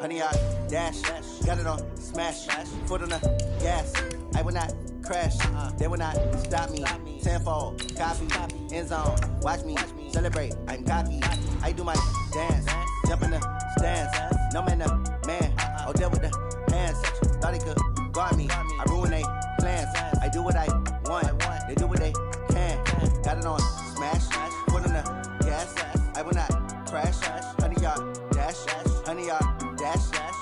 100-yard dash. Got it on smash. Foot on the gas. I will not crash. They will not stop me. Tenfold, copy, end zone. Watch me celebrate. I'm cocky. I do my dance. Jump in the stands. No man, the man. Oh, deal with the hands. Thought he could guard me. I ruin they plans. I do what I want. They do what they can. Got it on smash. Foot on the gas. I will not crash. 100-yard dash. 100-yard dash.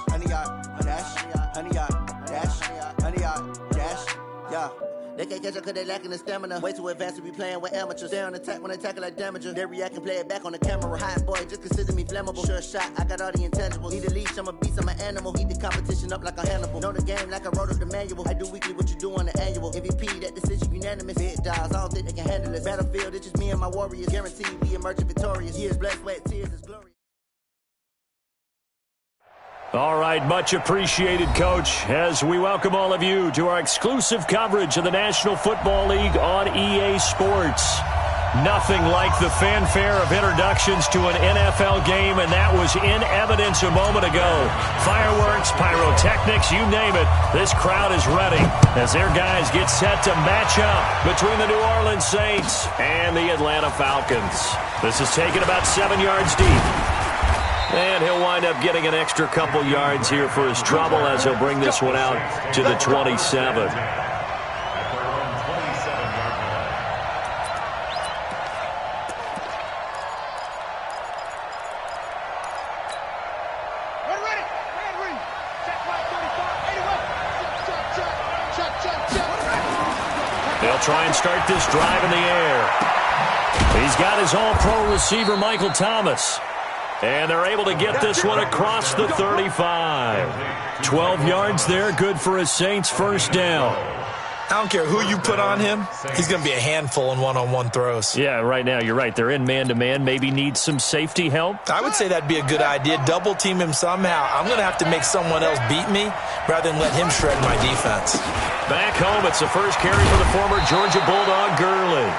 100-yard dash. 100-yard dash. 100-yard dash. Yeah. They can't catch up cause they lacking the stamina. Way too advanced to be playing with amateurs. Stay on attack when they tackle like damager. They react and play it back on the camera. Hot boy, just consider me flammable. Sure shot, I got all the intangibles. Need a leash, I'm a beast, I'm an animal. Heat the competition up like a Hannibal. Know the game like I wrote up the manual. I do weekly what you do on the annual. MVP, that decision unanimous. Big dogs, I don't think they can handle it. Battlefield, it's just me and my warriors. Guaranteed we emerge victorious. Years, blood, sweat, tears is glorious. All right, much appreciated, Coach, as we welcome all of you to our exclusive coverage of the National Football League on EA Sports. Nothing like the fanfare of introductions to an NFL game, and that was in evidence a moment ago. Fireworks, pyrotechnics, you name it, this crowd is ready as their guys get set to match up between the New Orleans Saints and the Atlanta Falcons. This is taken about 7 yards deep. And he'll wind up getting an extra couple yards here for his trouble as he'll bring this one out to the 27. They'll try and start this drive in the air. He's got his all-pro receiver, Michael Thomas. And they're able to get this one across the 35. 12 yards there, good for a Saints first down. I don't care who you put on him, he's going to be a handful in one-on-one throws. Yeah, right now, you're right. They're in man-to-man, maybe need some safety help. I would say that'd be a good idea. Double-team him somehow. I'm going to have to make someone else beat me rather than let him shred my defense. Back home, it's the first carry for the former Georgia Bulldog, Gurley.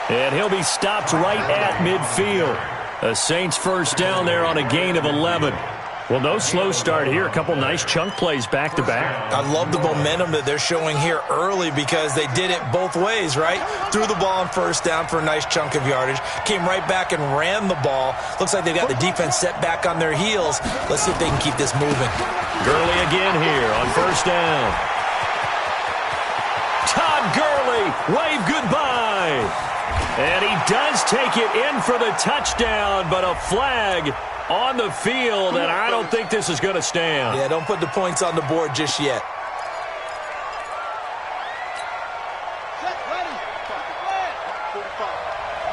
And he'll be stopped right at midfield. A Saints first down there on a gain of 11. Well, no slow start here. A couple nice chunk plays back-to-back. I love the momentum that they're showing here early because they did it both ways, right? Threw the ball on first down for a nice chunk of yardage. Came right back and ran the ball. Looks like they've got the defense set back on their heels. Let's see if they can keep this moving. Gurley again here on first down. Todd Gurley, wave goodbye. And he does take it in for the touchdown, but a flag on the field, and I don't think this is going to stand. Yeah, don't put the points on the board just yet.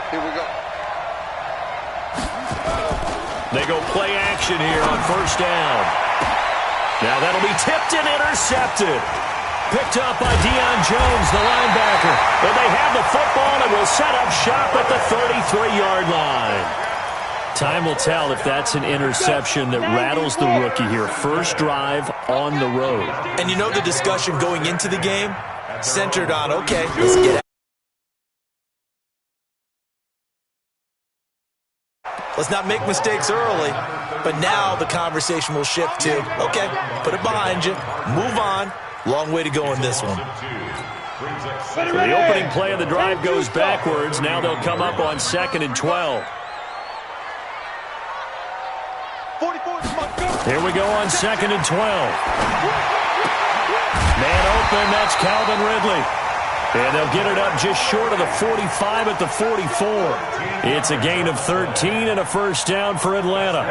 Here we go. They go play action here on first down. Now that'll be tipped and intercepted. Picked up by Deion Jones, the linebacker. And they have the football and will set up shop at the 33-yard line. Time will tell if that's an interception that rattles the rookie here. First drive on the road. And you know the discussion going into the game? Centered on, okay, let's get out. Let's not make mistakes early. But now the conversation will shift to, okay, put it behind you, move on. Long way to go in this one. So the opening play of the drive goes backwards. Now they'll come up on 2nd and 12. Here we go on 2nd and 12. Man open, that's Calvin Ridley. And they'll get it up just short of the 45 at the 44. It's a gain of 13 and a first down for Atlanta.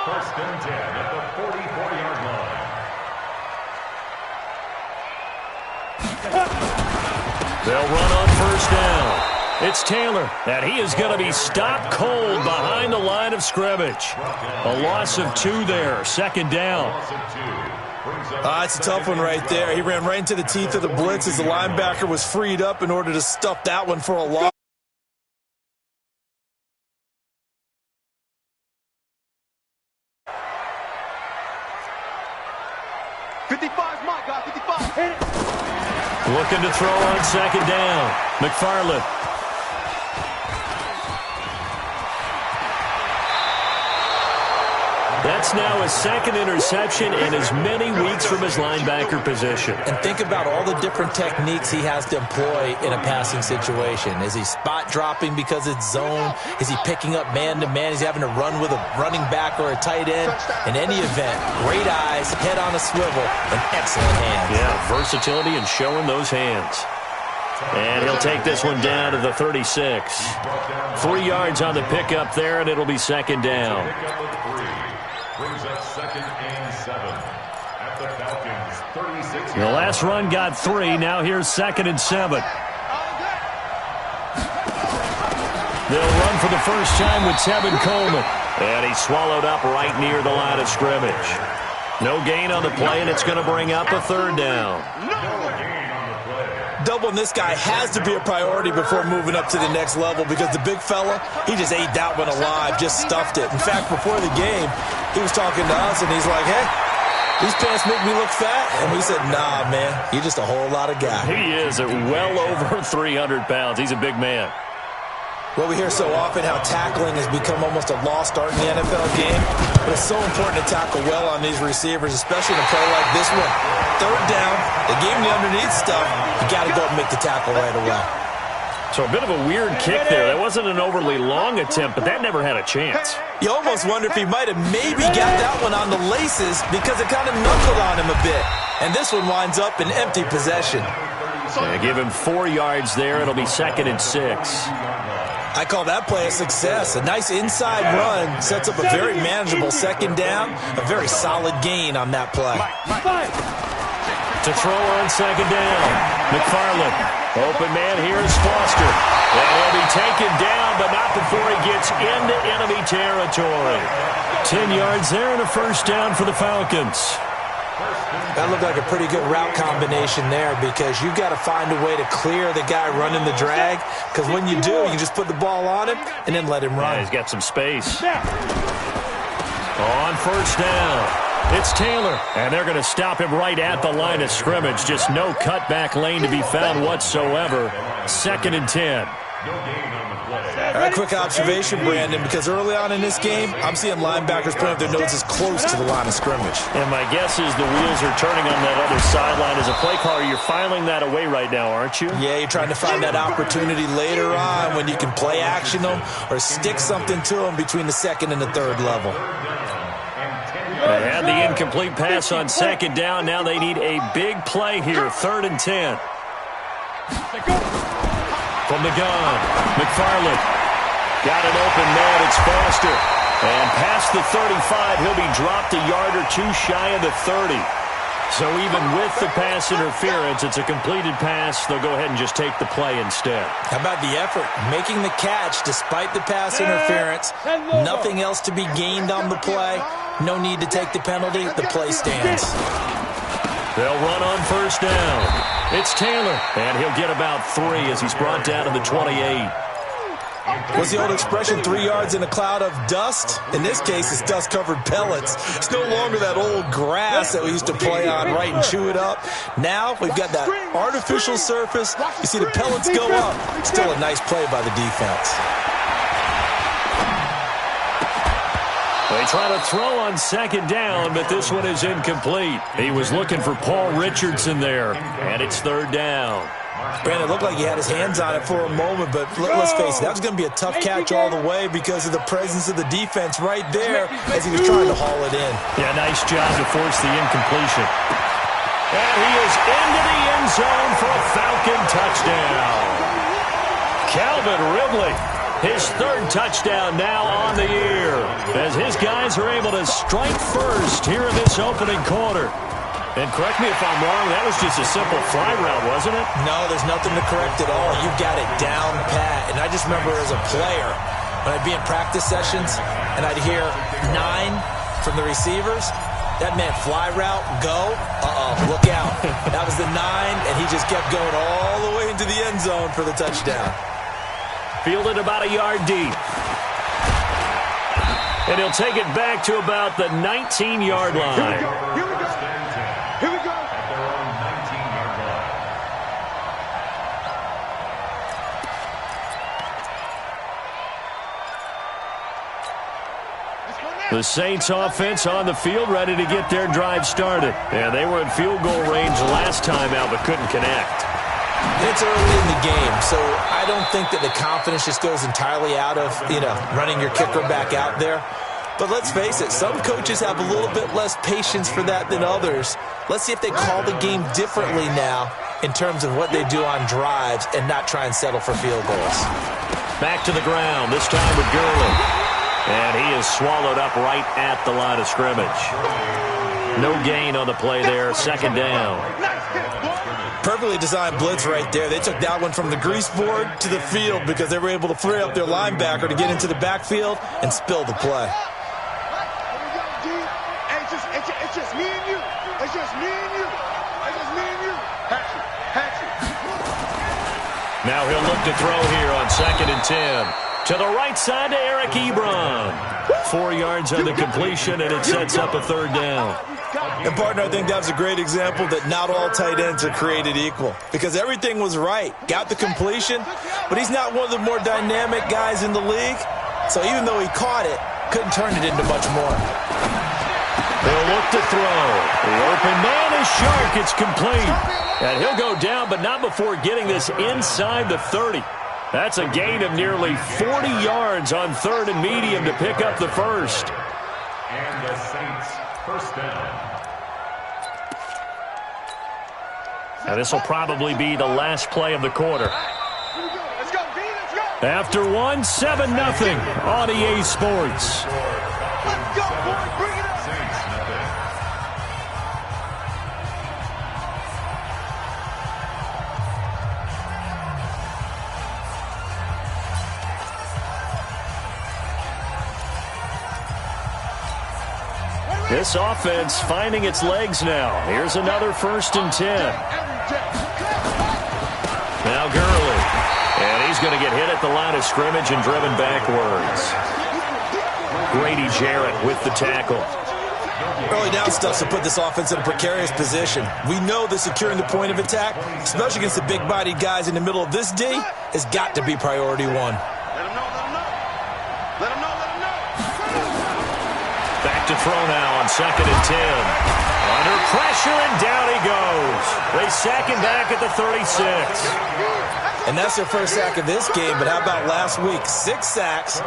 1st and 10 at the 44-yard line. They'll run on first down. It's Taylor, and he is going to be stopped cold behind the line of scrimmage. A loss of 2 there, 2nd down. It's a tough one right there. He ran right into the teeth of the blitz as the linebacker was freed up in order to stuff that one for a loss. Looking to throw on 2nd down. McFarland. That's now his second interception in as many weeks from his linebacker position. And think about all the different techniques he has to employ in a passing situation. Is he spot dropping because it's zone? Is he picking up man-to-man? Is he having to run with a running back or a tight end? In any event, great eyes, head on a swivel, and excellent hands. Yeah, versatility and showing those hands. And he'll take this one down to the 36. 3 yards on the pickup there, and it'll be second down. Brings up 2nd and 7 at the Falcons 36. The last run got 3. Now here's 2nd and 7. They'll run for the first time with Tevin Coleman. And he's swallowed up right near the line of scrimmage. No gain on the play, and it's going to bring up a 3rd down. Doubling this guy has to be a priority before moving up to the next level because the big fella, he just ate that one alive, just stuffed it. In fact, before the game, he was talking to us, and he's like, hey, these pants make me look fat. And we said, nah, man, you're just a whole lot of guy. He is at well over 300 pounds. He's a big man. Well, we hear so often how tackling has become almost a lost art in the NFL game, but it's so important to tackle well on these receivers, especially in a play like this one. 3rd down, they gave him the underneath stuff. You got to go and make the tackle right away. So a bit of a weird kick there. That wasn't an overly long attempt, but that never had a chance. You almost wonder if he might have maybe got that one on the laces because it kind of knuckled on him a bit. And this one winds up in empty possession. They give him 4 yards there. It'll be 2nd and 6. I call that play a success. A nice inside run sets up a very manageable 2nd down. A very solid gain on that play. To throw on 2nd down. McFarland. Open man, here's Foster. And he'll be taken down, but not before he gets into enemy territory. 10 yards there and a 1st down for the Falcons. That looked like a pretty good route combination there because you've got to find a way to clear the guy running the drag because when you do, you just put the ball on him and then let him run. Yeah, he's got some space. On 1st down, it's Taylor, and they're going to stop him right at the line of scrimmage. Just no cutback lane to be found whatsoever. 2nd and 10. All right, quick observation, Brandon, because early on in this game, I'm seeing linebackers putting up their noses close to the line of scrimmage. And my guess is the wheels are turning on that other sideline. As a play caller, you're filing that away right now, aren't you? Yeah, you're trying to find that opportunity later on when you can play action them or stick something to them between the 2nd and the 3rd level. They had the incomplete pass on 2nd down. Now they need a big play here, 3rd and 10. From the gun, McFarland. Got an open man, it's Foster. And past the 35, he'll be dropped a yard or 2 shy of the 30. So even with the pass interference, it's a completed pass. They'll go ahead and just take the play instead. How about the effort? Making the catch despite the pass interference. Nothing else to be gained on the play. No need to take the penalty. The play stands. They'll run on 1st down. It's Taylor, and he'll get about 3 as he's brought down to the 28. What's the old expression, 3 yards in a cloud of dust? In this case, it's dust-covered pellets. It's no longer that old grass that we used to play on, right, and chew it up. Now we've got that artificial surface. You see the pellets go up. Still a nice play by the defense. They try to throw on 2nd down, but this one is incomplete. He was looking for Paul Richardson there, and it's 3rd down. Brandon, it looked like he had his hands on it for a moment, but let's face it, that was going to be a tough catch all the way because of the presence of the defense right there as he was trying to haul it in. Yeah, nice job to force the incompletion. And he is into the end zone for a Falcon touchdown. Calvin Ridley, his 3rd touchdown now on the year, as his guys are able to strike first here in this opening quarter. And correct me if I'm wrong, that was just a simple fly route, wasn't it? No, there's nothing to correct at all. You've got it down pat. And I just remember as a player, when I'd be in practice sessions and I'd hear 9 from the receivers, that meant fly route, go, look out. That was the 9, and he just kept going all the way into the end zone for the touchdown. Fielded about a yard deep. And he'll take it back to about the 19-yard line. Here we go. Here we go. At their own 19-yard line. Let's go now. The Saints offense on the field ready to get their drive started. And they were in field goal range last time out but couldn't connect. It's early in the game, so I don't think that the confidence just goes entirely out of, running your kicker back out there. But let's face it, some coaches have a little bit less patience for that than others. Let's see if they call the game differently now in terms of what they do on drives and not try and settle for field goals. Back to the ground, this time with Gurley. And he is swallowed up right at the line of scrimmage. No gain on the play there, second down. Perfectly designed blitz right there. They took that one from the grease board to the field because they were able to free up their linebacker to get into the backfield and spill the play. It's just me and you. It's just me and you. It's just me and you. Now he'll look to throw here on 2nd and 10. To the right side to Eric Ebron. 4 yards on the completion, and it sets up a third down. And, partner, I think that was a great example that not all tight ends are created equal because everything was right. Got the completion, but he's not one of the more dynamic guys in the league. So even though he caught it, couldn't turn it into much more. They'll look to throw. The open man is Shark. It's complete. And he'll go down, but not before getting this inside the 30. That's a gain of nearly 40 yards on 3rd and medium to pick up the first. And the Saints first down. And this will probably be the last play of the quarter. Let's go, V. Let's go. After 1, 7-0 on EA Sports. Let's go, boy. Bring it up. Saints nothing. This offense finding its legs now. Here's another 1st and 10. Now Gurley. And he's going to get hit at the line of scrimmage and driven backwards. Grady Jarrett with the tackle. Early down stuff to put this offense in a precarious position. We know that securing the point of attack, especially against the big-bodied guys in the middle of this D, has got to be priority 1. Let him know. Let him know. Back to throw now on 2nd and 10. Under pressure, and down he goes. They sack him back at the 36. And that's their first sack of this game, but how about last week? 6 sacks,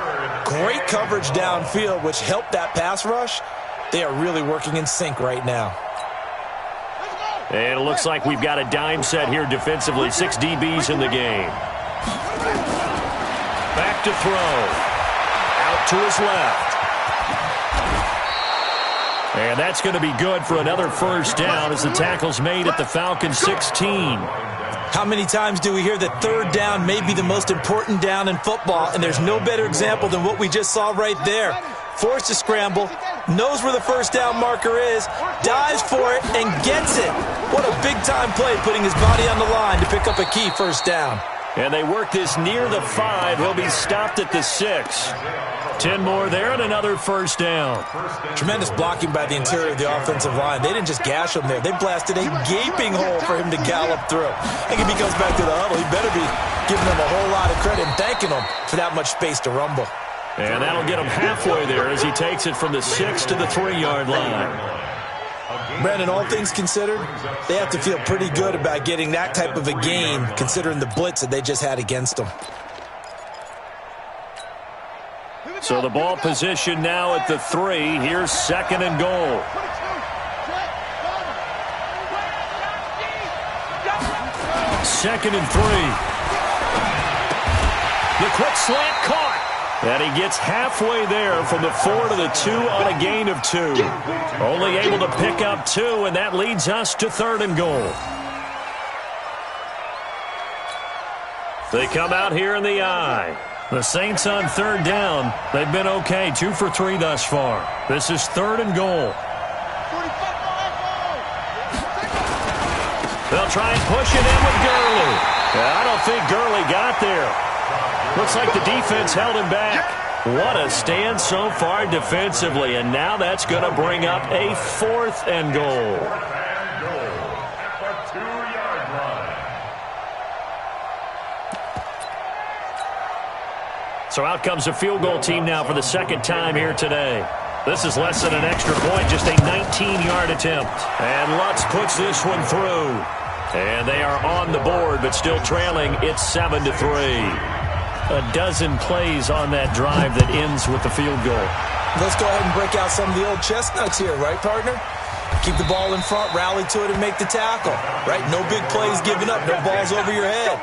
great coverage downfield, which helped that pass rush. They are really working in sync right now. And it looks like we've got a dime set here defensively. 6 DBs in the game. Back to throw. Out to his left. And that's going to be good for another first down as the tackle's made at the Falcons 16. How many times do we hear that 3rd down may be the most important down in football, and there's no better example than what we just saw right there. Forced to scramble, knows where the first down marker is, dives for it, and gets it. What a big-time play, putting his body on the line to pick up a key first down. And they work this near the 5. He'll be stopped at the 6. 10 more there and another first down. Tremendous blocking by the interior of the offensive line. They didn't just gash him there. They blasted a gaping hole for him to gallop through. I think if he comes back to the huddle, he better be giving them a whole lot of credit and thanking them for that much space to rumble. And that'll get him halfway there as he takes it from the 6 to the 3-yard line. Brandon, all things considered, they have to feel pretty good about getting that type of a gain considering the blitz that they just had against them. So the ball position now at the 3. Here's 2nd and goal. Second and 3. The quick slant caught. And he gets halfway there from the 4 to the 2 on a gain of 2. Only able to pick up 2, and that leads us to 3rd and goal. They come out here in the I. The Saints on 3rd down. They've been okay, 2 for 3 thus far. This is 3rd and goal. They'll try and push it in with Gurley. I don't think Gurley got there. Looks like the defense held him back. What a stand so far defensively, and now that's going to bring up a 4th and goal. At the 2-yard line. So out comes a field goal team now for the 2nd time here today. This is less than an extra point, just a 19-yard attempt. And Lutz puts this one through. And they are on the board, but still trailing. It's 7-3. A dozen plays on that drive that ends with the field goal. Let's go ahead and break out some of the old chestnuts here, right, partner? Keep the ball in front, rally to it, and make the tackle, right? No big plays given up, no balls over your head.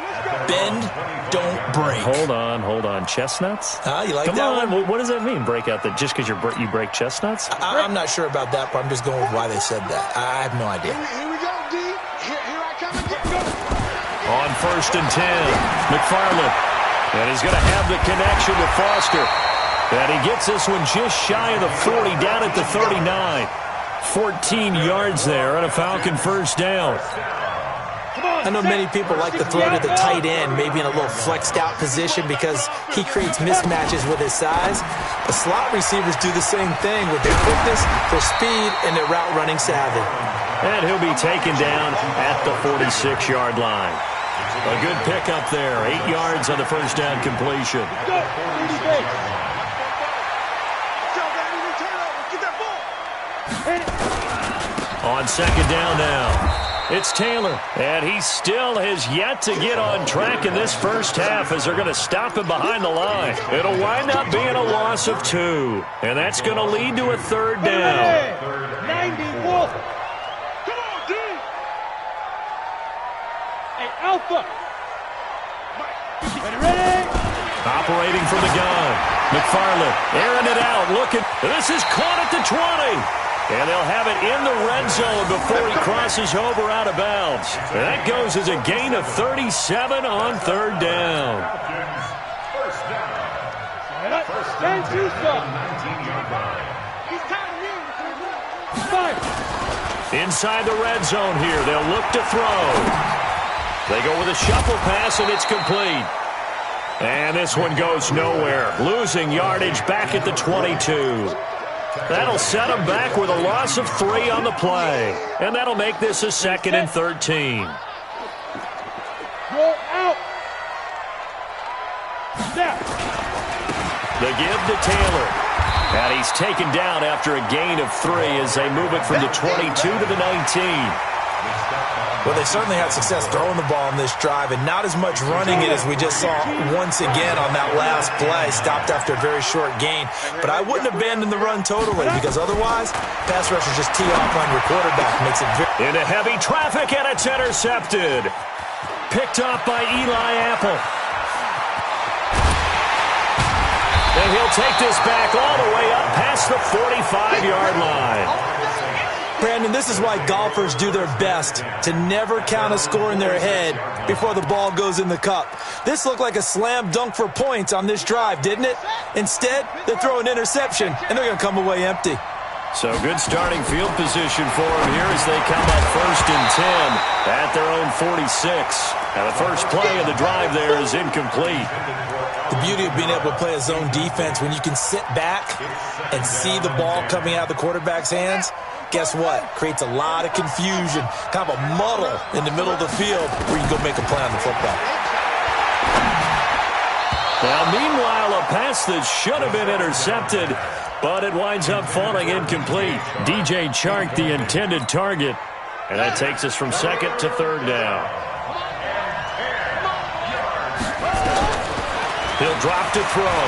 Bend, don't break. Hold on. Chestnuts? You like Come that on. one? What does that mean, break out? Just because you break chestnuts? I'm not sure about that, but I'm just going with why they said that. I have no idea. Here we go, D. Here I come again. Go. On 1st and 10, McFarland. And he's going to have the connection to Foster. And he gets this one just shy of the 40, down at the 39. 14 yards there and a Falcon first down. I know many people like to throw to the tight end, maybe in a little flexed out position because he creates mismatches with his size. The slot receivers do the same thing with their quickness, their speed, and their route running savvy. And he'll be taken down at the 46-yard line. A good pickup there, 8 yards on the first down completion. On 2nd down now, it's Taylor, and he still has yet to get on track in this first half as they're going to stop him behind the line. It'll wind up being a loss of 2, and that's going to lead to a 3rd down. 90 Wolf. Come on, D. Hey, Alpha. Ready? Operating from the gun, McFarland airing it out, looking. This is caught at the 20. And they'll have it in the red zone before he crosses over out of bounds. And that goes as a gain of 37 on 3rd down. First down. First And down. 19-yard line. He's tied in. Inside the red zone here, they'll look to throw. They go with a shuffle pass, and it's complete. And this one goes nowhere, losing yardage back at the 22. That'll set him back with a loss of 3 on the play. And that'll make this a 2nd and 13. Roll out. Snap. The give to Taylor. And he's taken down after a gain of 3 as they move it from the 22 to the 19. Well, they certainly had success throwing the ball on this drive and not as much running it as we just saw once again on that last play. Stopped after a very short gain. But I wouldn't abandon the run totally because otherwise, pass rushers just tee off on your quarterback. Makes it very... Into heavy traffic, and it's intercepted. Picked up by Eli Apple. And he'll take this back all the way up past the 45-yard line. Brandon, this is why golfers do their best to never count a score in their head before the ball goes in the cup. This looked like a slam dunk for points on this drive, didn't it? Instead, they throw an interception, and they're going to come away empty. So good starting field position for them here as they come up 1st and 10 at their own 46. And the first play of the drive there is incomplete. The beauty of being able to play a zone defense when you can sit back and see the ball coming out of the quarterback's hands, guess what? Creates a lot of confusion, kind of a muddle in the middle of the field where you can go make a play on the football. Now, meanwhile, a pass that should have been intercepted, but it winds up falling incomplete. DJ Chark, the intended target, and that takes us from 2nd to 3rd down. He'll drop to throw.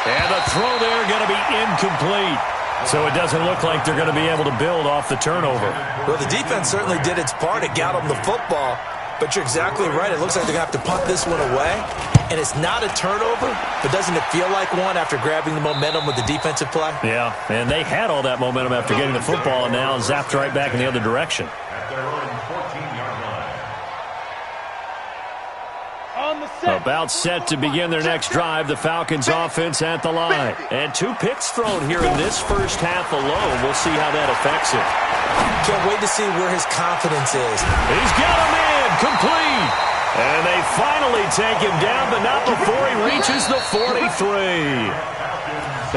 And the throw there going to be incomplete. So it doesn't look like they're going to be able to build off the turnover. Well, the defense certainly did its part. It got them the football. But you're exactly right. It looks like they're going to have to punt this one away. And it's not a turnover, but doesn't it feel like one after grabbing the momentum with the defensive play? Yeah, and they had all that momentum after getting the football and now zapped right back in the other direction. At their own 14-yard line. On the set. About set to begin their next drive, the Falcons offense at the line. And 2 picks thrown here in this first half alone. We'll see how that affects him. Can't wait to see where his confidence is. He's got him in, complete. And they finally take him down, but not before he reaches the 43.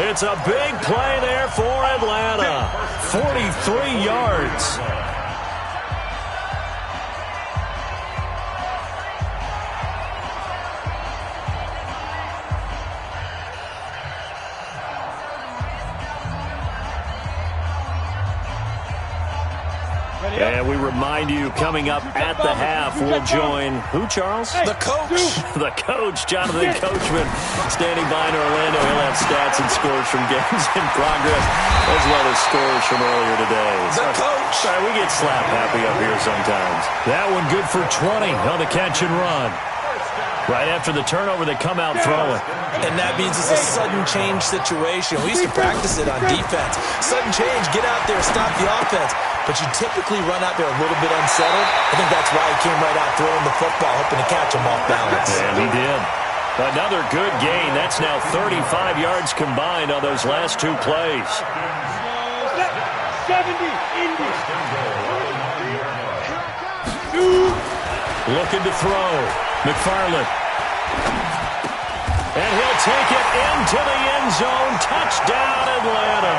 It's a big play there for Atlanta. 43 yards. And we remind you, coming up at the half, we'll join who, Charles? The coach. The coach, Jonathan Coachman, standing by in Orlando. He'll have stats and scores from games in progress, as well as scores from earlier today. The coach. Sorry, we get slap happy up here sometimes. That one good for 20 on the catch and run. Right after the turnover, they come out throwing. And that means it's a sudden change situation. We used to practice it on defense. Sudden change, get out there, stop the offense. But you typically run out there a little bit unsettled. I think that's why he came right out throwing the football, hoping to catch him off balance. And he did. Another good gain. That's now 35 yards combined on those last two plays. 70, Indy. Looking to throw. McFarland. And he'll take it into the end zone. Touchdown, Atlanta.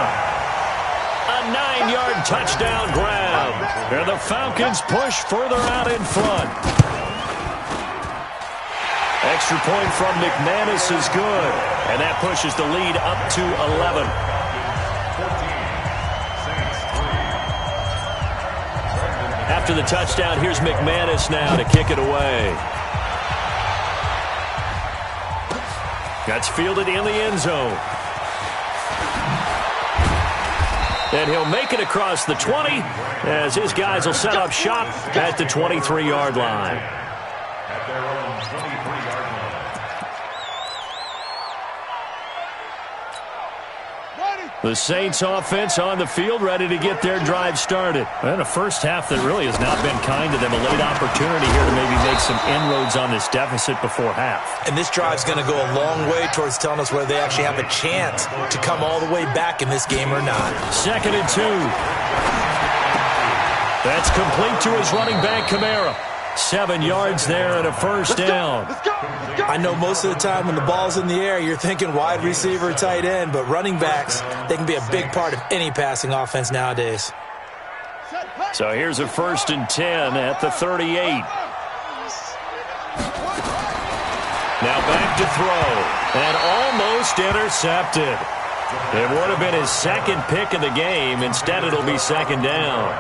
A 9-yard touchdown grab. And the Falcons push further out in front. Extra point from McManus is good. And that pushes the lead up to 11. After the touchdown, here's McManus now to kick it away. That's fielded in the end zone. And he'll make it across the 20 as his guys will set up shop at the 23-yard line. At their own 23-yard line. The Saints offense on the field, ready to get their drive started. And a first half that really has not been kind to them. A late opportunity here to maybe make some inroads on this deficit before half. And this drive's going to go a long way towards telling us whether they actually have a chance to come all the way back in this game or not. 2nd and 2. That's complete to his running back, Kamara. 7 yards there and a first down. I know most of the time when the ball's in the air, you're thinking wide receiver, tight end, but running backs, they can be a big part of any passing offense nowadays. So here's a 1st and 10 at the 38. Now back to throw. And almost intercepted. It would have been his second pick of the game. Instead, it'll be 2nd down.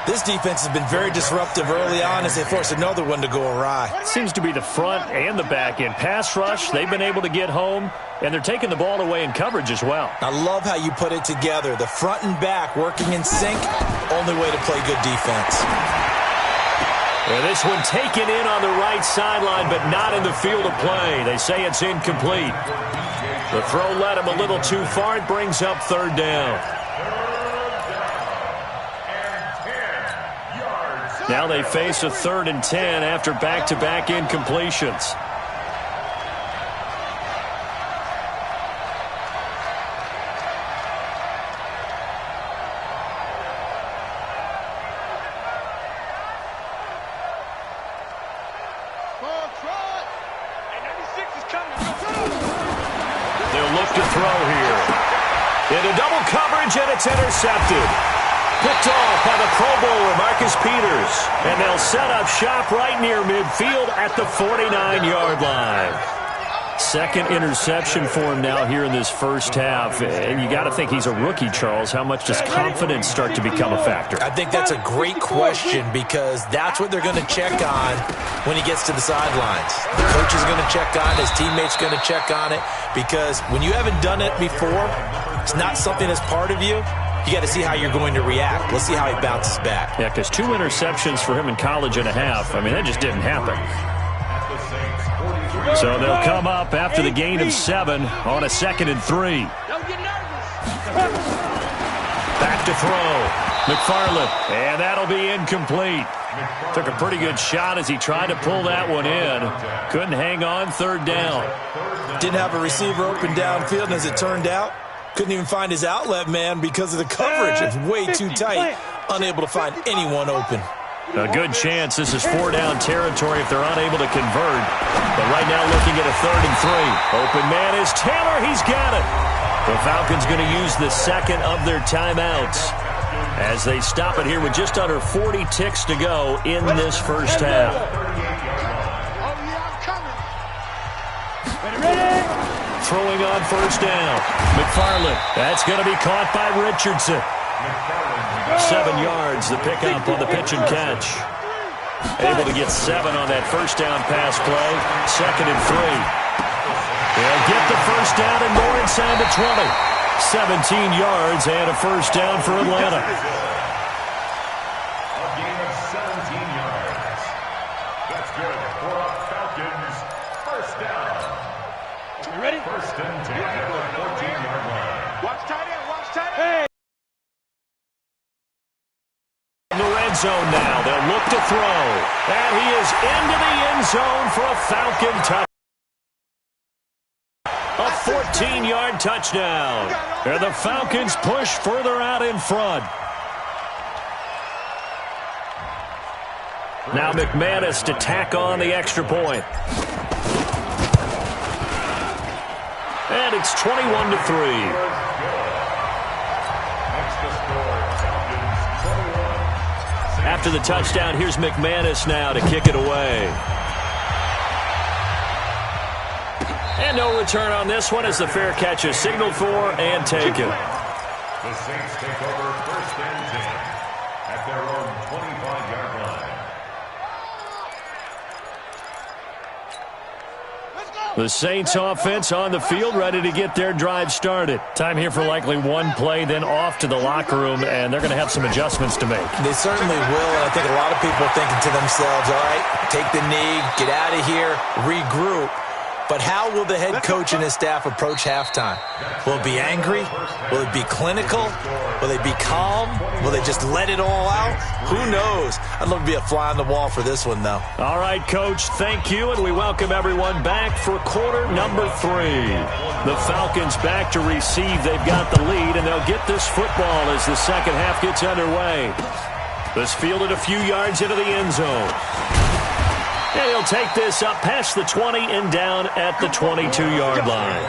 This defense has been very disruptive early on as they force another one to go awry. Seems to be the front and the back end. Pass rush, they've been able to get home, and they're taking the ball away in coverage as well. I love how you put it together. The front and back working in sync, only way to play good defense. And this one taken in on the right sideline, but not in the field of play. They say it's incomplete. The throw led him a little too far. It brings up 3rd down. Now they face a 3rd and 10 after back-to-back incompletions. They'll look to throw here. Into double coverage, and it's intercepted. Picked off by the Pro Bowler, Marcus Peters. And they'll set up shop right near midfield at the 49-yard line. 2nd interception for him now here in this first half. And you got to think he's a rookie, Charles. How much does confidence start to become a factor? I think that's a great question because that's what they're going to check on when he gets to the sidelines. The coach is going to check on it. His teammate's going to check on it because when you haven't done it before, it's not something that's part of you. You got to see how you're going to react. Let's see how he bounces back. Yeah, because 2 interceptions for him in college and a half. I mean, that just didn't happen. So they'll come up after the gain of 7 on a 2nd and 3. Back to throw. McFarland. And that'll be incomplete. Took a pretty good shot as he tried to pull that one in. Couldn't hang on. 3rd down. Didn't have a receiver open downfield, and as it turned out, couldn't even find his outlet man because of the coverage. It's way too tight. Unable to find anyone open. A good chance this is 4-down territory if they're unable to convert. But right now looking at a 3rd and 3. Open man is Taylor. He's got it. The Falcons going to use the 2nd of their timeouts as they stop it here with just under 40 ticks to go in this first half. Throwing on 1st down. McFarland. That's going to be caught by Richardson. 7 yards, the pickup on the pitch and catch. Able to get 7 on that first down pass play. 2nd and 3. They'll get the first down and more inside the 20. 17 yards and a first down for Atlanta. A gain of 17 yards. That's good for a Falcons first down. You ready? First and 10 at the 14-yard line. Watch tight end. Watch tight end. Hey. In the red zone now. They'll look to throw. And he is into the end zone for a Falcon touchdown. A 14-yard touchdown. And the Falcons push further out in front. Now McManus to tack on the extra point. And it's 21-3. After the touchdown, here's McManus now to kick it away. And no return on this one as the fair catch is signaled for and taken. The Saints take over first and 10 at their own 25-yard line. The Saints offense on the field, ready to get their drive started. Time here for likely one play, then off to the locker room, and they're going to have some adjustments to make. They certainly will, and I think a lot of people are thinking to themselves, all right, take the knee, get out of here, regroup. But how will the head coach and his staff approach halftime? Will it be angry? Will it be clinical? Will they be calm? Will they just let it all out? Who knows? I'd love to be a fly on the wall for this one, though. All right, Coach, thank you, and we welcome everyone back for quarter number 3. The Falcons back to receive. They've got the lead, and they'll get this football as the second half gets underway. This fielded a few yards into the end zone. And he'll take this up past the 20 and down at the 22-yard line.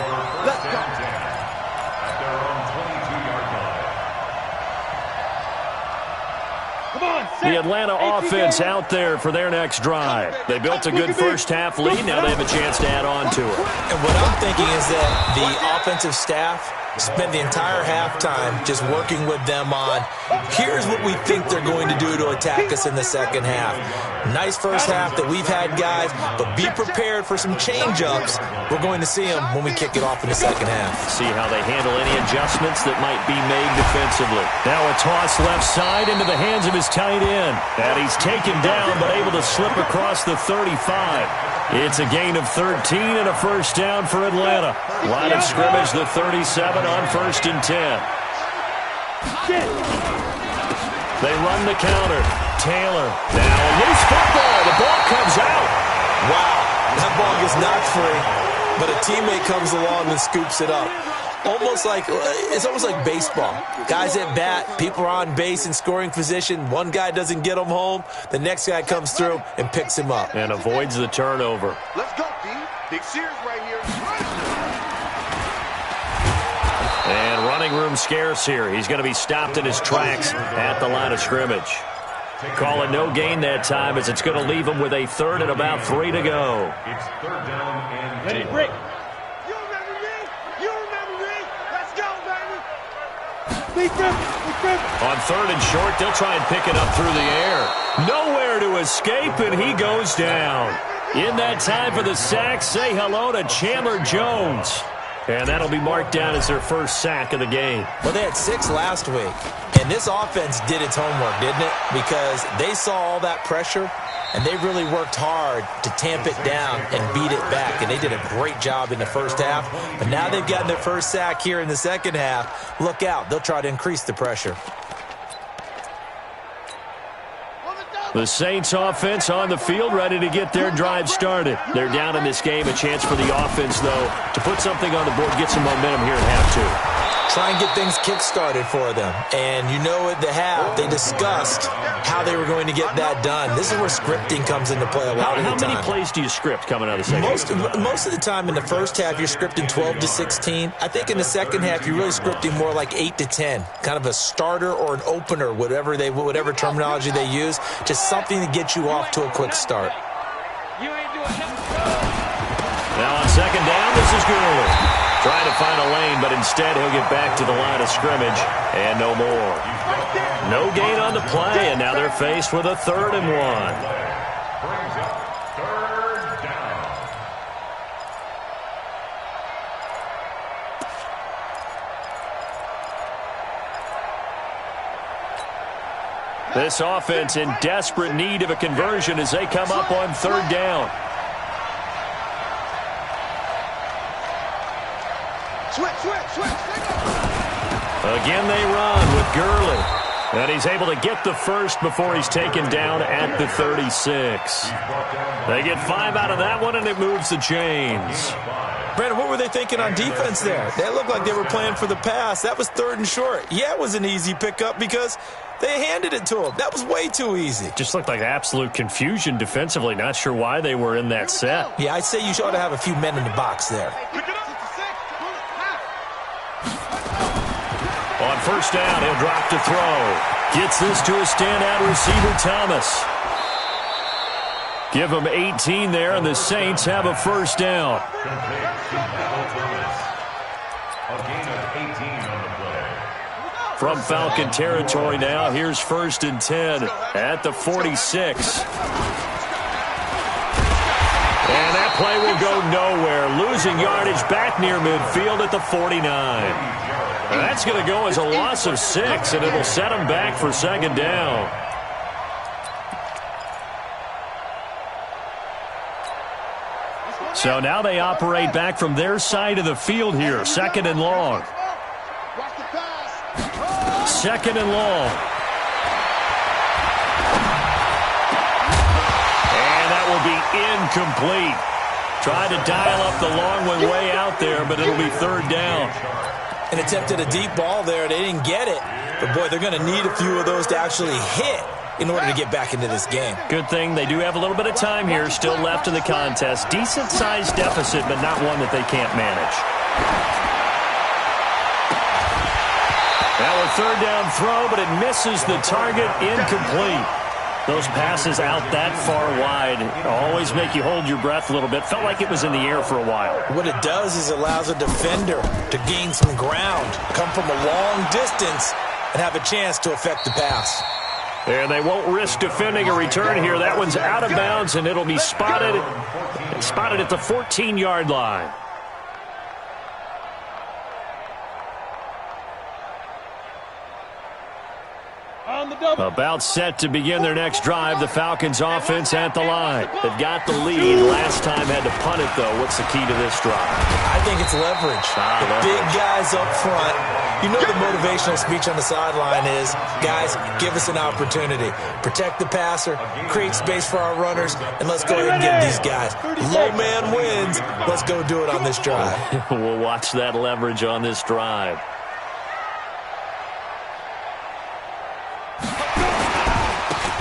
Let's go. At their own 22-yard line. Come on, The Atlanta offense out there for their next drive. They built a good first-half lead. Now they have a chance to add on to it. And what I'm thinking is that the offensive staff spent the entire halftime just working with them on, here's what we think they're going to do to attack us in the second half. Nice first half that we've had, guys, but be prepared for some change-ups. We're going to see them when we kick it off in the second half. See how they handle any adjustments that might be made defensively. Now a toss left side into the hands of his tight end. And he's taken down but able to slip across the 35. It's a gain of 13 and a first down for Atlanta. Line of scrimmage, the 37 on 1st and 10. They run the counter. Taylor. Now a loose football. The ball comes out. Wow, that ball gets knocked free, but a teammate comes along and scoops it up. It's almost like baseball. Guys at bat, people are on base in scoring position. One guy doesn't get him home. The next guy comes through and picks him up. And avoids the turnover. Let's go, D. Big Sears right here. And running room scarce here. He's going to be stopped in his tracks at the line of scrimmage. Call it no gain that time as it's going to leave him with a 3rd and about 3 to go. It's 3rd down and 4. Ready, break. You remember me? You remember me? Let's go, baby. On 3rd and short, they'll try and pick it up through the air. Nowhere to escape, and he goes down. In that time for the sack, say hello to Chandler Jones. And that'll be marked down as their first sack of the game. Well, they had 6 last week, and this offense did its homework, didn't it? Because they saw all that pressure, and they really worked hard to tamp it down and beat it back, and they did a great job in the first half. But now they've gotten their first sack here in the second half. Look out. They'll try to increase the pressure. The Saints offense on the field, ready to get their drive started. They're down in this game. A chance for the offense, though, to put something on the board, get some momentum here at half 2. Try and get things kick-started for them. And you know at the half, they discussed how they were going to get that done. This is where scripting comes into play a lot of the time. How many plays do you script coming out of the second half? Most of the time in the first half, you're scripting 12 to 16. I think in the second half, you're really scripting more like 8 to 10. Kind of a starter or an opener, whatever terminology they use. Just something to get you off to a quick start. Now on second down, this is Gurley. Trying to find a lane, but instead he'll get back to the line of scrimmage and no more. No gain on the play, and now they're faced with a 3rd and 1. Brings up 3rd down. This offense in desperate need of a conversion as they come up on 3rd down. Again they run with Gurley. And he's able to get the first before he's taken down at the 36. They get 5 out of that one, and it moves the chains. Brandon, what were they thinking on defense there? They looked like they were playing for the pass. That was 3rd and short. Yeah, it was an easy pickup because they handed it to him. That was way too easy. Just looked like absolute confusion defensively. Not sure why they were in that set. Yeah, I'd say you ought to have a few men in the box there. On 1st down, he'll drop to throw. Gets this to a standout receiver, Thomas. Give him 18 there, and the Saints have a 1st down. A gain of 18 on the play. From Falcon territory now, here's 1st and 10 at the 46. And that play will go nowhere. Losing yardage back near midfield at the 49. And that's going to go as a loss of 6, and it'll set them back for 2nd down. So now they operate back from their side of the field here. 2nd and long. 2nd and long. And that will be incomplete. Tried to dial up the long one way out there, but it'll be 3rd down. And attempted a deep ball there. They didn't get it. But, boy, they're going to need a few of those to actually hit in order to get back into this game. Good thing they do have a little bit of time here still left in the contest. Decent-sized deficit, but not one that they can't manage. Now a 3rd down throw, but it misses the target. Incomplete. Those passes out that far wide always make you hold your breath a little bit. Felt like it was in the air for a while. What it does is it allows a defender to gain some ground, come from a long distance, and have a chance to affect the pass. And they won't risk defending a return here. That one's out of bounds, and it'll be spotted at the 14-yard line. About set to begin their next drive. The Falcons offense at the line. They've got the lead. Last time had to punt it, though. What's the key to this drive? I think it's leverage. The big guys up front. You know the motivational speech on the sideline is, guys, give us an opportunity. Protect the passer, create space for our runners, and let's go ahead and get these guys. Low man wins. Let's go do it on this drive. We'll watch that leverage on this drive.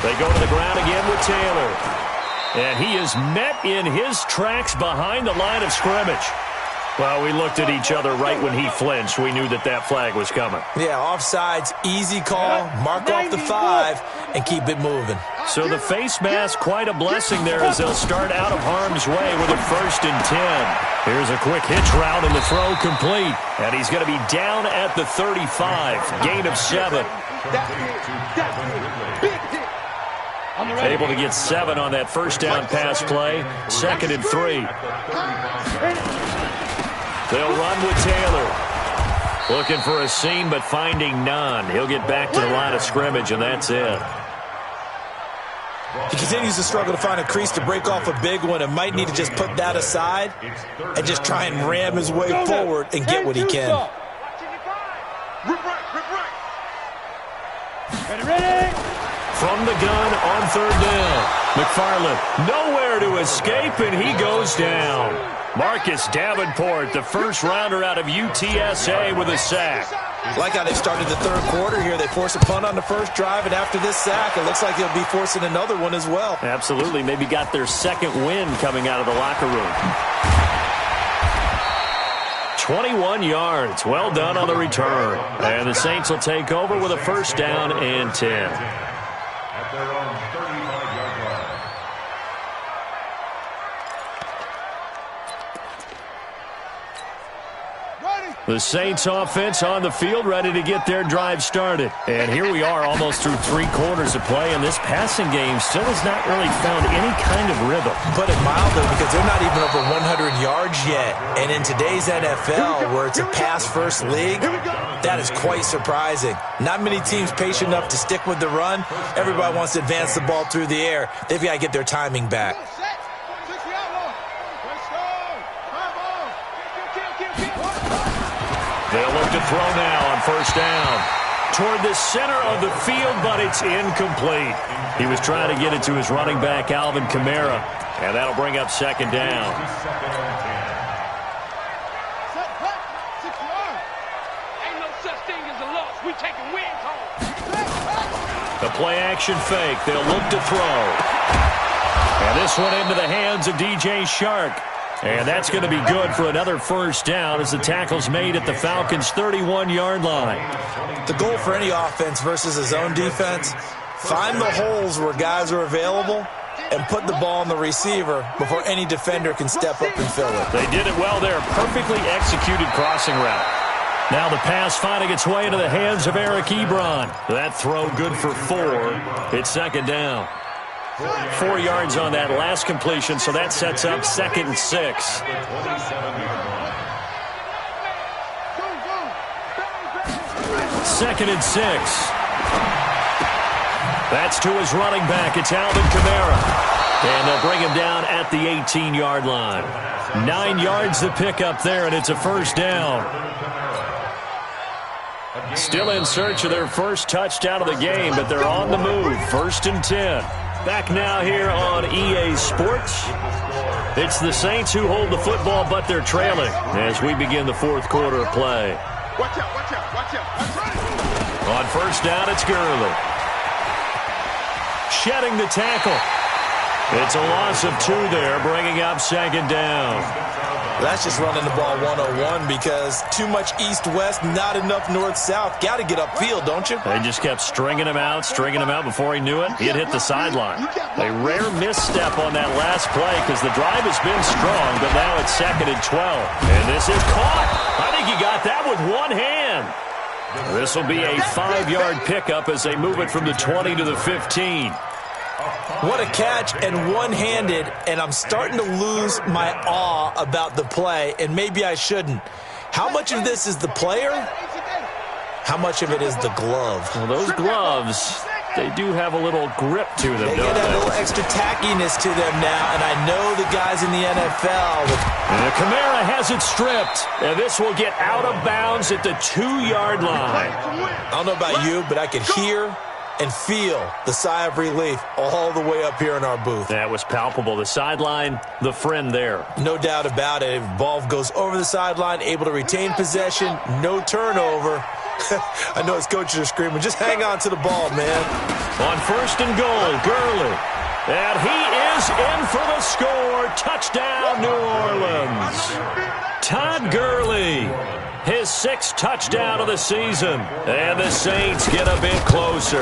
They go to the ground again with Taylor. And he is met in his tracks behind the line of scrimmage. Well, we looked at each other right when he flinched. We knew that that flag was coming. Yeah, offsides, easy call, mark off the 5, and keep it moving. So the face mask, quite a blessing there as they'll start out of harm's way with a 1st and 10. Here's a quick hitch route and the throw complete. And he's going to be down at the 35, gain of 7. Able to get 7 on that 1st down pass play. 2nd and 3. They'll run with Taylor. Looking for a seam, but finding none. He'll get back to the line of scrimmage, and that's it. He continues to struggle to find a crease to break off a big one and might need to just put that aside and just try and ram his way forward and get what he can. Ready? From the gun on 3rd down. McFarland nowhere to escape, and he goes down. Marcus Davenport, the first rounder out of UTSA, with a sack. Like how they started the 3rd quarter here. They force a punt on the first drive, and after this sack, it looks like they'll be forcing another one as well. Absolutely. Maybe got their 2nd win coming out of the locker room. 21 yards. Well done on the return. And the Saints will take over with a 1st down and 10. At their own 35-yard line. Ready? The Saints offense on the field, ready to get their drive started. And here we are almost through 3 quarters of play, and this passing game still has not really found any kind of rhythm. Put it mildly, because they're not even over 100 yards yet. And in today's NFL, where it's a pass-first league, that is quite surprising. Not many teams patient enough to stick with the run. Everybody wants to advance the ball through the air. They've got to get their timing back. They'll look to throw now on first down. Toward the center of the field, but it's incomplete. He was trying to get it to his running back, Alvin Kamara, and that'll bring up second down. Ain't no such thing as a loss. We taking wins home. The play-action fake. They'll look to throw. And this one into the hands of DJ Shark. And that's going to be good for another first down as the tackle's made at the Falcons' 31-yard line. The goal for any offense versus his own defense, find the holes where guys are available and put the ball on the receiver before any defender can step up and fill it. They did it well there. Perfectly executed crossing route. Now the pass finding its way into the hands of Eric Ebron. That throw good for 4. It's second down. 4 yards on that last completion, so that sets up 2nd and 6. Second and 6. That's to his running back. It's Alvin Kamara. And they'll bring him down at the 18-yard line. 9 yards to pick up there, and it's a first down. Still in search of their first touchdown of the game, but they're on the move. 1st and 10. Back now here on EA Sports. It's the Saints who hold the football, but they're trailing as we begin the 4th quarter of play. Watch out, watch out, watch out. That's right. On first down, it's Gurley. Shedding the tackle. It's a loss of 2 there, bringing up second down. That's just running the ball 101 because too much east-west, not enough north-south. Got to get upfield, don't you? They just kept stringing him out before he knew it. He had hit the sideline. A rare misstep on that last play because the drive has been strong, but now it's 2nd and 12. And this is caught. I think he got that with one hand. This will be a 5-yard pickup as they move it from the 20 to the 15. What a catch, and one-handed, and I'm starting to lose my awe about the play, and maybe I shouldn't. How much of this is the player? How much of it is the glove? Well, those gloves, they do have a little grip to them, They don't get a they? little extra tackiness to them now, and I know the guys in the NFL. And Kamara has it stripped, and this will get out of bounds at the 2-yard line. I don't know about you, but I could hear and feel the sigh of relief all the way up here in our booth. That was palpable. The sideline, the friend there. No doubt about it. Ball goes over the sideline, able to retain possession, no turnover. I know his coaches are screaming, just hang on to the ball, man. On 1st and goal, Gurley. And he is in for the score. Touchdown, New Orleans. Todd Gurley. His 6th touchdown of the season. And the Saints get a bit closer.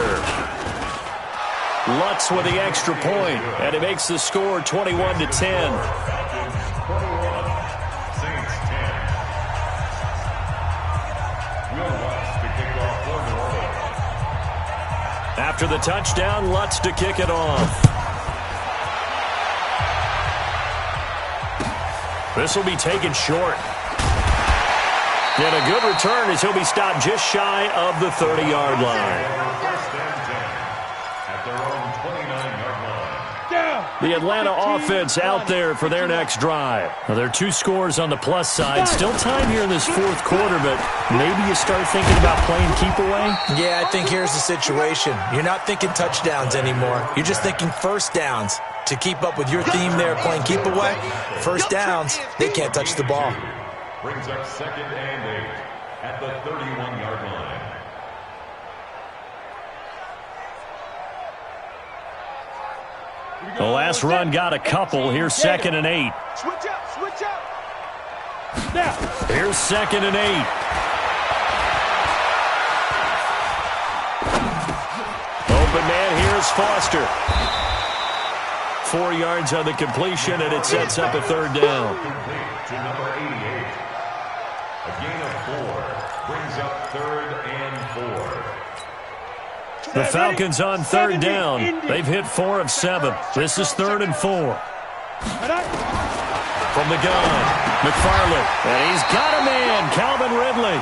Lutz with the extra point, and it makes the score 21-10. After the touchdown, Lutz to kick it off. This will be taken short. And a good return as he'll be stopped just shy of the 30-yard line. The Atlanta offense out there for their next drive. Now, there are 2 scores on the plus side. Still time here in this 4th quarter, but maybe you start thinking about playing keep away? Yeah, I think here's the situation. You're not thinking touchdowns anymore. You're just thinking first downs. To keep up with your theme there, playing keep away, first downs, they can't touch the ball. Brings up 2nd and 8 at the 31-yard line. The last run got a couple. Here's 2nd and 8. Switch up, switch up. Now. Here's 2nd and 8. Open man, here's Foster. 4 yards on the completion, and it sets up a 3rd down. A gain of 4 brings up 3rd and 4. The Falcons on 3rd down. They've hit 4 of 7. This is 3rd and 4. From the gun, McFarland. And he's got a man, Calvin Ridley.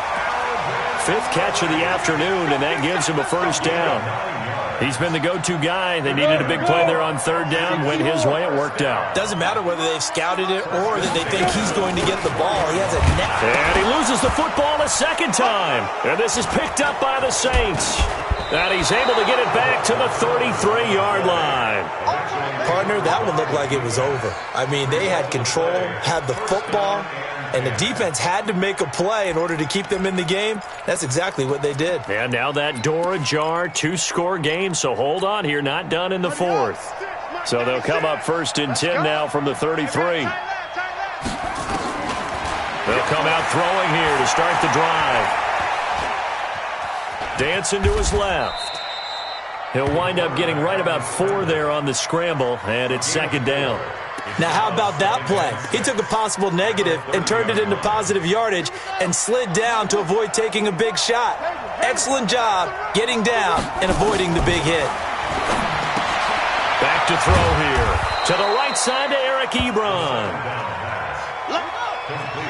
5th catch of the afternoon, and that gives him a 1st down. He's been the go-to guy. They needed a big play there on 3rd down. Went his way. It worked out. Doesn't matter whether they've scouted it or that they think he's going to get the ball. He has a net. And he loses the football a 2nd time. And this is picked up by the Saints. And he's able to get it back to the 33-yard line. Partner, that one looked like it was over. I mean, they had control, had the football, and the defense had to make a play in order to keep them in the game. That's exactly what they did. And now that door ajar, 2-score game, so hold on here, not done in the 4th. So they'll come up 1st and 10 now from the 33. They'll come out throwing here to start the drive. Dancing to his left. He'll wind up getting right about 4 there on the scramble, and it's 2nd down. Now, how about that play? He took a possible negative and turned it into positive yardage and slid down to avoid taking a big shot. Excellent job getting down and avoiding the big hit. Back to throw here. To the right side to Eric Ebron.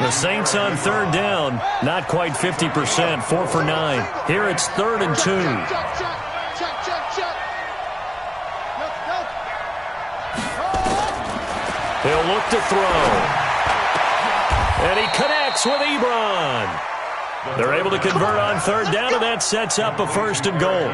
The Saints on 3rd down. Not quite 50%. 4 for 9. Here it's 3rd and 2. He'll look to throw. And he connects with Ebron. They're able to convert on 3rd down, and that sets up a 1st and goal.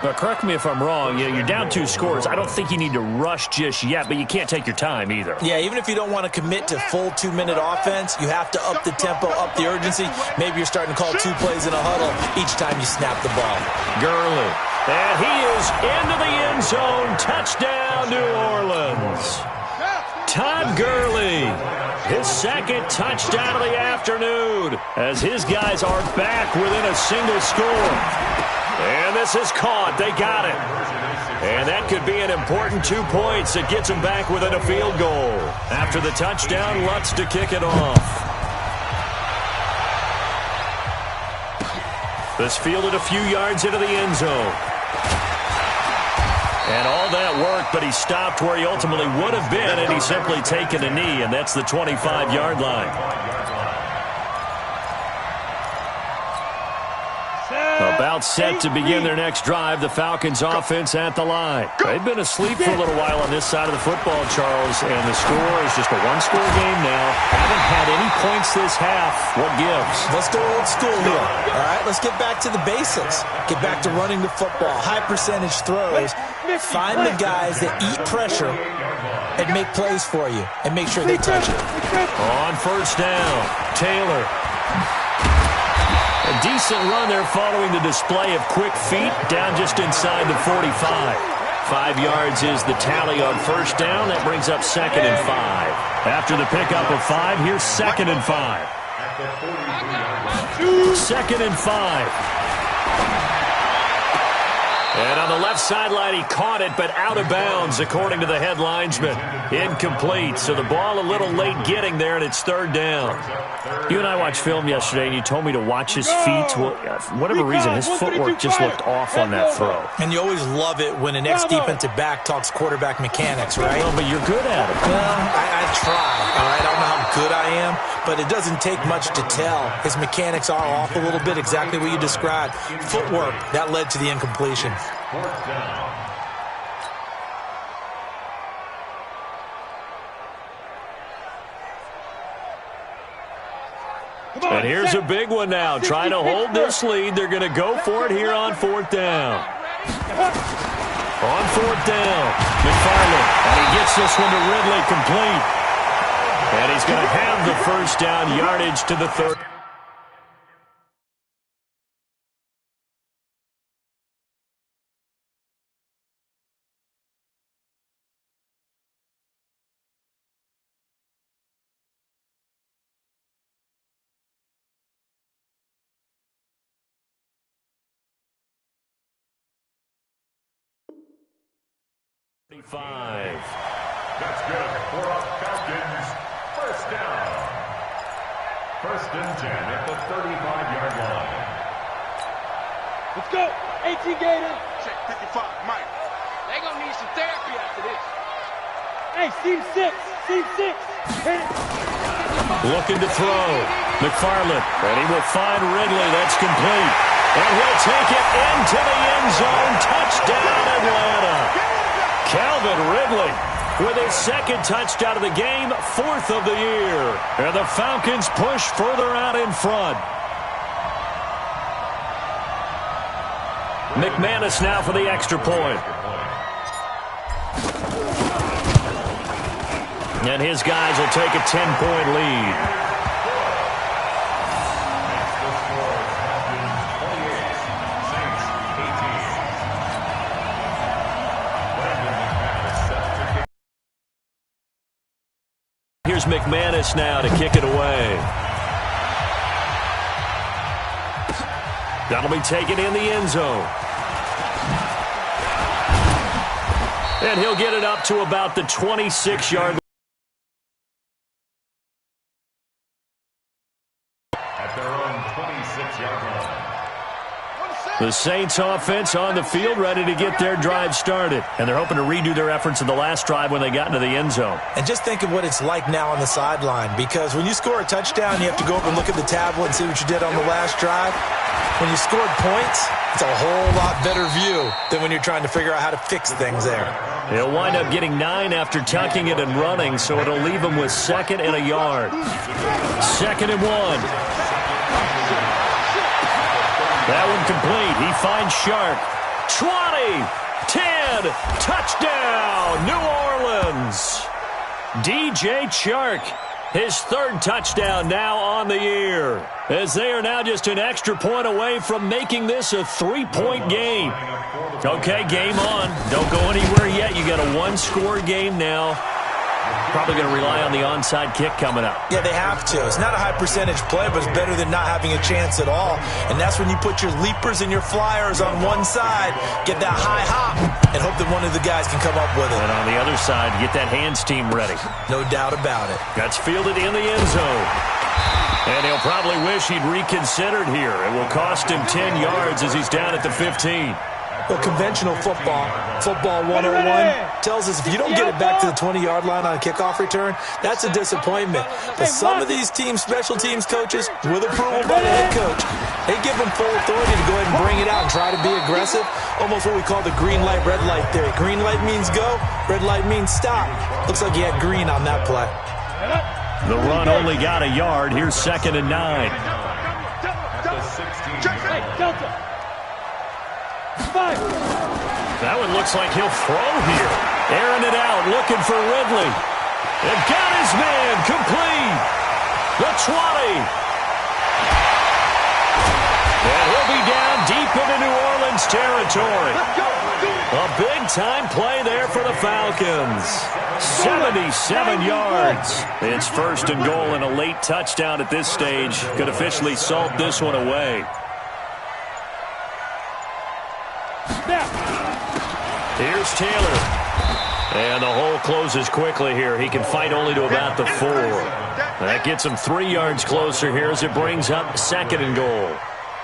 But correct me if I'm wrong. You're down 2 scores. I don't think you need to rush just yet, but you can't take your time either. Yeah, even if you don't want to commit to full 2-minute offense, you have to up the tempo, up the urgency. Maybe you're starting to call 2 plays in a huddle each time you snap the ball. Gurley. And he is into the end zone. Touchdown, New Orleans. Todd Gurley, his 2nd touchdown of the afternoon, as his guys are back within a single score. And this is caught. They got it. And that could be an important 2 points that gets them back within a field goal. After the touchdown, Lutz to kick it off. This fielded a few yards into the end zone. And all that worked, but he stopped where he ultimately would have been, and he's simply taken a knee, and that's the 25-yard line. About set to begin their next drive, the Falcons offense at the line. They've been asleep for a little while on this side of the football, Charles, and the score is just a 1-score game now. Haven't had any points this half. What gives? Let's go old school here. All right, let's get back to the basics. Get back to running the football, high-percentage throws. Find the guys that eat pressure and make plays for you and make sure they touch it. On 1st down, Taylor. A decent run there following the display of quick feet down just inside the 45. 5 yards is the tally on 1st down. That brings up 2nd and 5. After the pickup of 5, here's 2nd and 5. 2nd and 5. And on the left sideline, he caught it, but out of bounds, according to the head linesman. Incomplete, so the ball a little late getting there, and it's 3rd down. You and I watched film yesterday, and you told me to watch his feet. Well, for whatever reason, his footwork just looked off on that throw. And you always love it when an ex-defensive back talks quarterback mechanics, right? Well, but you're good at it. Well, I try, all right? I don't know how good I am, but it doesn't take much to tell. His mechanics are off a little bit, exactly what you described. Footwork, that led to the incompletion. 4th down. And here's a big one now. Trying to hold this lead. They're going to go for it here on 4th down. On 4th down, McFarland. And he gets this one to Ridley complete. And he's going to have the 1st down yardage to the 3rd. That's good for a Falcons 1st down. First and 10 at the 35-yard line. Let's go. 18 Gator. Check 55, Mike. They gonna need some therapy after this. Hey, seam 6. Seam 6. Hit it. Looking to throw. McFarland. And he will find Ridley. That's complete. And he'll take it into the end zone. Touchdown, Atlanta. Calvin Ridley with his second touchdown of the game, 4th of the year. And the Falcons push further out in front. McManus now for the extra point. And his guys will take a 10-point lead. Here's McManus now to kick it away. That'll be taken in the end zone. And he'll get it up to about the 26-yard line. At their own 26-yard line. The Saints offense on the field, ready to get their drive started. And they're hoping to redo their efforts in the last drive when they got into the end zone. And just think of what it's like now on the sideline, because when you score a touchdown, you have to go up and look at the tablet and see what you did on the last drive. When you scored points, it's a whole lot better view than when you're trying to figure out how to fix things there. He'll wind up getting 9 after tucking it and running, so it'll leave him with 2nd and a yard. 2nd and 1. That one complete. He finds Shark. 20, 10, touchdown, New Orleans. DJ Chark, his 3rd touchdown now on the year, as they are now just an extra point away from making this a 3-point game. Okay, game on. Don't go anywhere yet. You got a 1-score game now. Probably going to rely on the onside kick coming up. Yeah, they have to. It's not a high percentage play, but it's better than not having a chance at all. And that's when you put your leapers and your flyers on one side, get that high hop, and hope that one of the guys can come up with it. And on the other side, get that hands team ready. No doubt about it. That's fielded in the end zone. And he'll probably wish he'd reconsidered here. It will cost him 10 yards as he's down at the 15. Well, conventional football 101, tells us if you don't get it back to the 20-yard line on a kickoff return, that's a disappointment. But some of these teams, special teams coaches, with approval by the head coach, they give them full authority to go ahead and bring it out and try to be aggressive. Almost what we call the green light, red light theory. Green light means go, red light means stop. Looks like he had green on that play. The run only got a yard. Here's 2nd and 9. Hey, Delta. 5. That one looks like he'll throw here. Airing it out, looking for Ridley. And got his man, complete. The 20. And he'll be down deep into New Orleans territory. A big-time play there for the Falcons. 77 yards. It's 1st and goal, and a late touchdown at this stage could officially salt this one away. Here's Taylor. And the hole closes quickly here. He can fight only to about the 4. That gets him 3 yards closer here as it brings up 2nd and goal.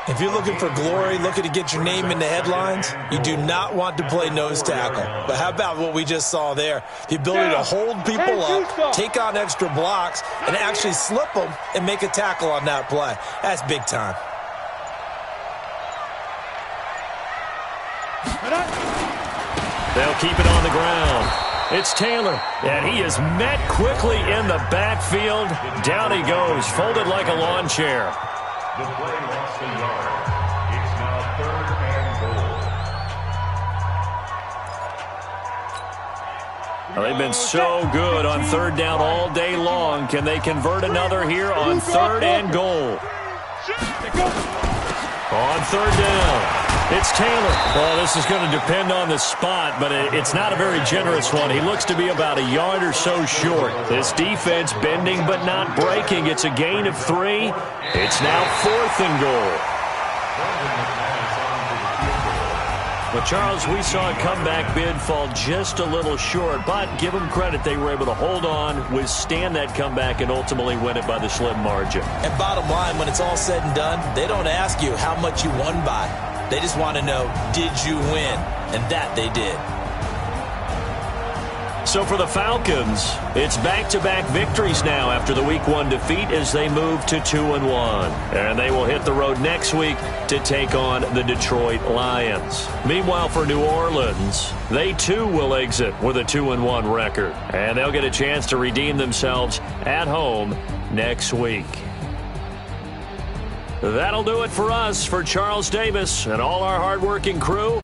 If you're looking for glory, looking to get your name in the headlines, you do not want to play nose tackle. But how about what we just saw there? The ability to hold people up, take on extra blocks, and actually slip them and make a tackle on that play. That's big time. They'll keep it on the ground. It's Taylor, and he is met quickly in the backfield. Down he goes, folded like a lawn chair. The play lost a yard. It's now 3rd and goal. Well, they've been so good on 3rd down all day long. Can they convert another here on 3rd and goal? On 3rd down. It's Taylor. Well, this is going to depend on the spot, but it's not a very generous one. He looks to be about a yard or so short. This defense bending but not breaking. It's a gain of 3. It's now 4th and goal. Well, Charles, we saw a comeback bid fall just a little short, but give them credit. They were able to hold on, withstand that comeback, and ultimately win it by the slim margin. And bottom line, when it's all said and done, they don't ask you how much you won by. They just want to know, did you win? And that they did. So for the Falcons, it's back-to-back victories now after the Week 1 defeat as they move to 2-1. And they will hit the road next week to take on the Detroit Lions. Meanwhile, for New Orleans, they too will exit with a 2-1 record. And they'll get a chance to redeem themselves at home next week. That'll do it for us. For Charles Davis and all our hardworking crew,